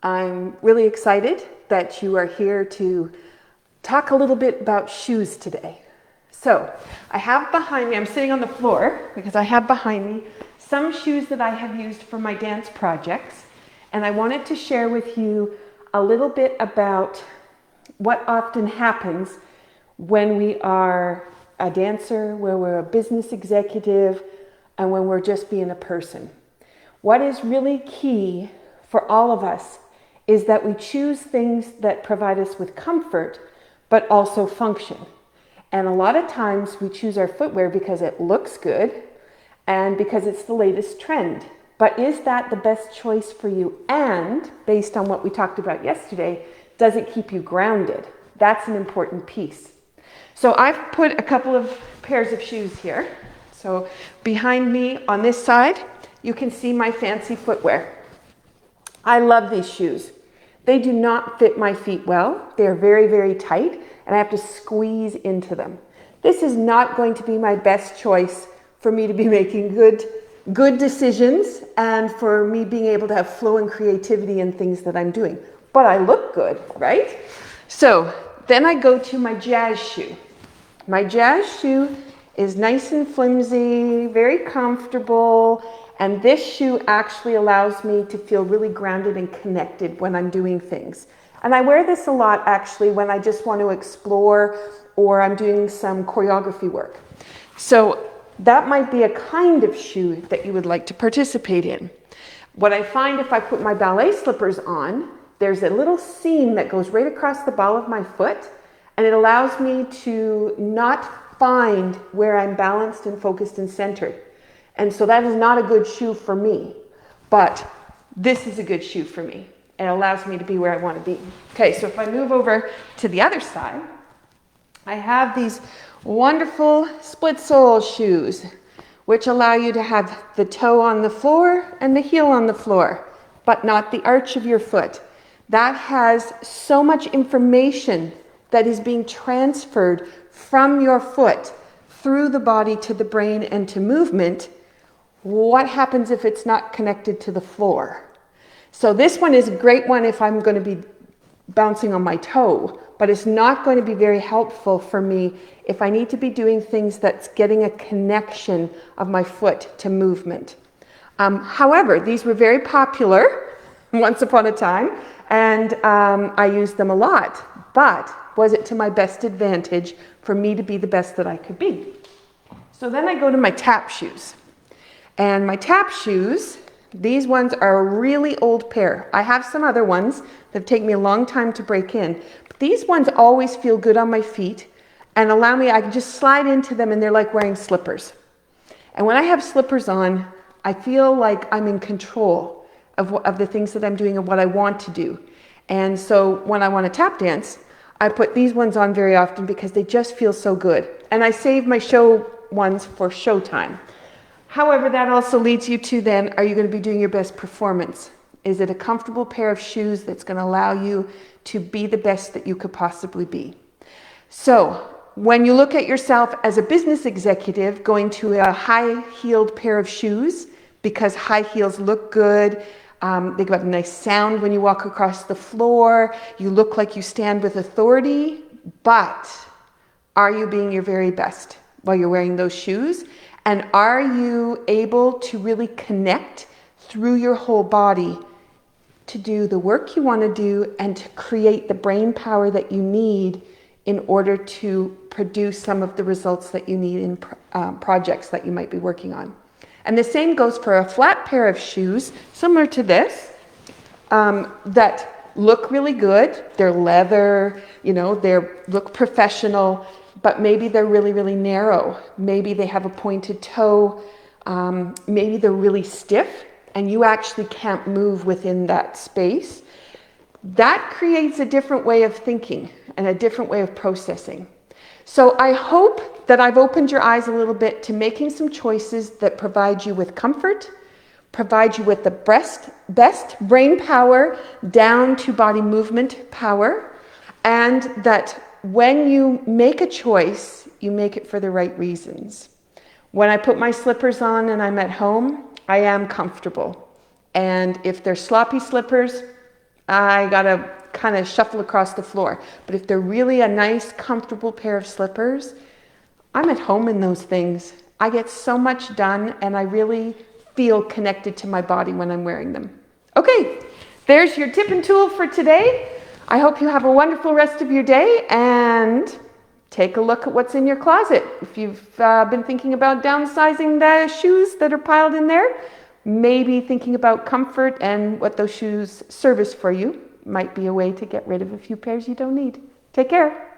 I'm really excited that you are here to talk a little bit about shoes today. So I have behind me, I'm sitting on the floor because I have behind me some shoes that I have used for my dance projects. And I wanted to share with you a little bit about what often happens when we are a dancer, where we're a business executive, and when we're just being a person. What is really key for all of us is that we choose things that provide us with comfort, but also function. And a lot of times we choose our footwear because it looks good and because it's the latest trend. But is that the best choice for you? And based on what we talked about yesterday, does it keep you grounded? That's an important piece. So I've put a couple of pairs of shoes here. So behind me on this side, you can see my fancy footwear. I love these shoes. They do not fit my feet well. They are very, very tight, and I have to squeeze into them. This is not going to be my best choice for me to be making good decisions and for me being able to have flow and creativity in things that I'm doing. But I look good, right? So then I go to my jazz shoe. My jazz shoe is nice and flimsy, very comfortable, and this shoe actually allows me to feel really grounded and connected when I'm doing things. And I wear this a lot actually when I just want to explore or I'm doing some choreography work. So that might be a kind of shoe that you would like to participate in. What I find if I put my ballet slippers on, there's a little seam that goes right across the ball of my foot, and it allows me to not find where I'm balanced and focused and centered. And so that is not a good shoe for me, but this is a good shoe for me. It allows me to be where I want to be. Okay, so if I move over to the other side, I have these wonderful split sole shoes, which allow you to have the toe on the floor and the heel on the floor, but not the arch of your foot. That has so much information that is being transferred from your foot through the body to the brain and to movement. What happens if it's not connected to the floor? So this one is a great one if I'm going to be bouncing on my toe, but it's not going to be very helpful for me if I need to be doing things that's getting a connection of my foot to movement. However, these were very popular once upon a time, and I used them a lot, but was it to my best advantage for me to be the best that I could be? So then I go to my tap shoes. And my tap shoes, these ones are a really old pair. I have some other ones that have taken me a long time to break in. But these ones always feel good on my feet and allow me, I can just slide into them and they're like wearing slippers. And when I have slippers on, I feel like I'm in control of the things that I'm doing and what I want to do. And so when I want to tap dance, I put these ones on very often because they just feel so good. And I save my show ones for show time. However, that also leads you to then, are you going to be doing your best performance? Is it a comfortable pair of shoes that's going to allow you to be the best that you could possibly be? So when you look at yourself as a business executive going to a high-heeled pair of shoes, because high heels look good, they give a nice sound when you walk across the floor, you look like you stand with authority, but are you being your very best while you're wearing those shoes? And are you able to really connect through your whole body to do the work you want to do and to create the brain power that you need in order to produce some of the results that you need in projects that you might be working on? And the same goes for a flat pair of shoes, similar to this, that look really good. They're leather, they look professional, but maybe they're really, really narrow. Maybe they have a pointed toe. Maybe they're really stiff and you actually can't move within that space. That creates a different way of thinking and a different way of processing. So I hope that I've opened your eyes a little bit to making some choices that provide you with comfort, provide you with the best brain power down to body movement power, and that when you make a choice, you make it for the right reasons. When I put my slippers on and I'm at home, I am comfortable. And if they're sloppy slippers, I gotta kind of shuffle across the floor. But if they're really a nice, comfortable pair of slippers, I'm at home in those things. I get so much done and I really feel connected to my body when I'm wearing them. Okay, there's your tip and tool for today. I hope you have a wonderful rest of your day and take a look at what's in your closet. If you've been thinking about downsizing the shoes that are piled in there, maybe thinking about comfort and what those shoes service for you might be a way to get rid of a few pairs you don't need. Take care.